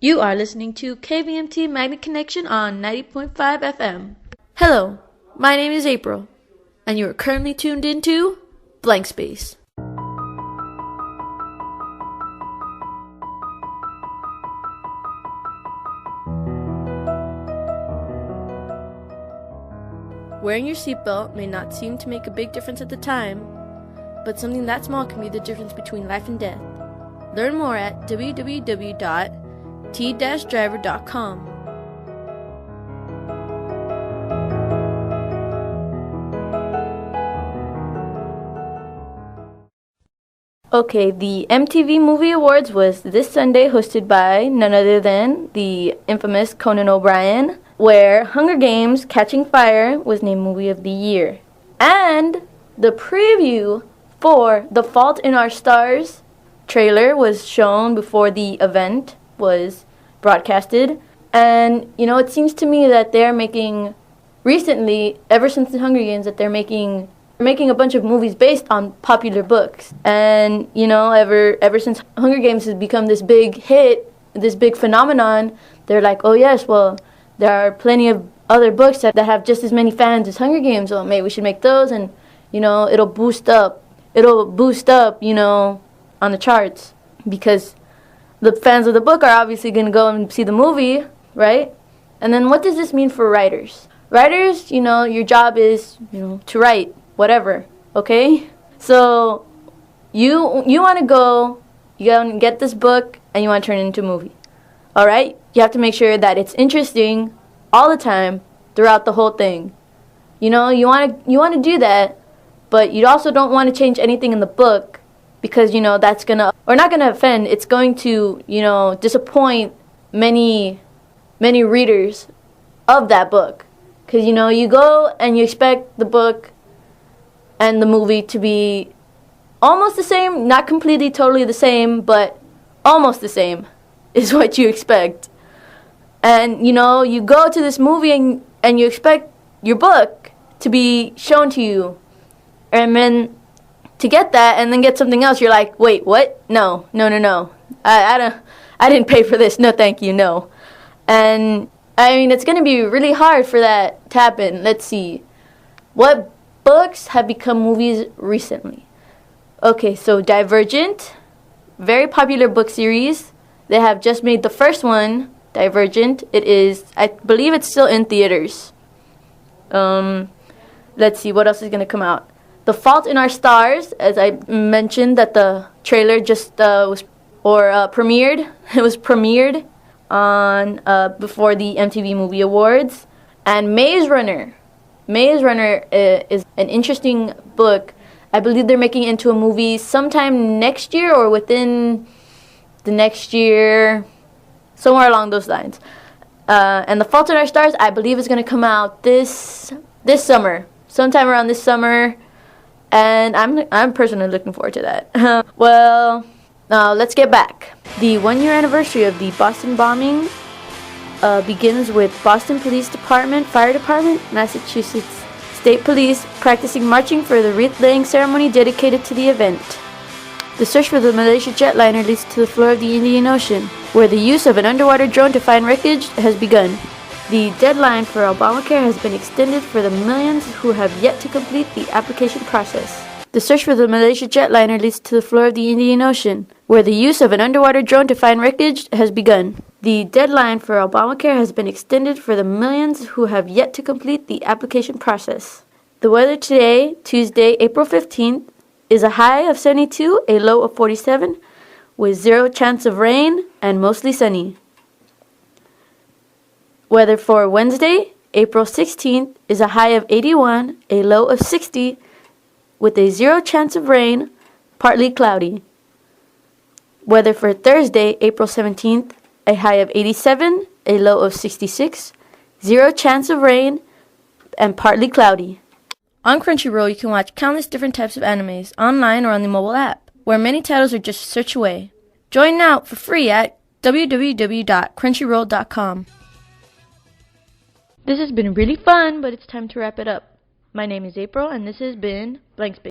You are listening to KVMT Magnet Connection on 90.5 FM. Hello, my name is April, and you are currently tuned into Blank Space. Wearing your seatbelt may not seem to make a big difference at the time, but something that small can be the difference between life and death. Learn more at www.t-driver.com. Okay, the MTV Movie Awards was this Sunday, hosted by none other than the infamous Conan O'Brien, where Hunger Games: Catching Fire was named Movie of the Year. And the preview for The Fault in Our Stars trailer was shown before the event was broadcasted. And, you know, it seems to me that they're making, recently, ever since the Hunger Games, that they're making a bunch of movies based on popular books. And, you know, ever since Hunger Games has become this big hit, this big phenomenon, they're like, oh yes, well, there are plenty of other books that have just as many fans as Hunger Games. Well, maybe we should make those, and, you know, it'll boost up, you know, on the charts, because the fans of the book are obviously going to go and see the movie, right? And then what does this mean for writers? Writers, you know, your job is, you know, to write, whatever, okay? So you want to go, you go and get this book, and you want to turn it into a movie, all right? You have to make sure that it's interesting all the time throughout the whole thing. You know, you want to do that, but you also don't want to change anything in the book, because, you know, that's going to, or not going to offend, it's going to, you know, disappoint many readers of that book. Because, you know, you go and you expect the book and the movie to be almost the same, not completely totally the same, but almost the same is what you expect. And, you know, you go to this movie and you expect your book to be shown to you. And then to get that and then get something else, you're like, wait, what? No. I didn't pay for this. No, thank you, no. And, I mean, it's going to be really hard for that to happen. Let's see. What books have become movies recently? Okay, so Divergent, very popular book series. They have just made the first one, Divergent. It is, I believe it's still in theaters. Let's see, what else is going to come out? The Fault in Our Stars, as I mentioned, that the trailer just premiered. It was premiered on before the MTV Movie Awards. And Maze Runner. Maze Runner is an interesting book. I believe they're making it into a movie sometime next year or within the next year, somewhere along those lines. And The Fault in Our Stars, I believe, is going to come out this summer, sometime around this summer, and I'm personally looking forward to that. Well, now let's get back. The 1-year anniversary of the Boston bombing begins with Boston Police Department, Fire Department, Massachusetts State Police practicing marching for the wreath-laying ceremony dedicated to the event. The search for the Malaysia jetliner leads to the floor of the Indian Ocean, where the use of an underwater drone to find wreckage has begun. The deadline for Obamacare has been extended for the millions who have yet to complete the application process. The search for the Malaysia jetliner leads to the floor of the Indian Ocean, where the use of an underwater drone to find wreckage has begun. The deadline for Obamacare has been extended for the millions who have yet to complete the application process. The weather today, Tuesday, April 15th, is a high of 72, a low of 47, with 0 chance of rain and mostly sunny. Weather for Wednesday, April 16th, is a high of 81, a low of 60, with a 0 chance of rain, partly cloudy. Weather for Thursday, April 17th, a high of 87, a low of 66, 0 chance of rain, and partly cloudy. On Crunchyroll, you can watch countless different types of animes, online or on the mobile app, where many titles are just a search away. Join now for free at www.crunchyroll.com. This has been really fun, but it's time to wrap it up. My name is April, and this has been Blank Space.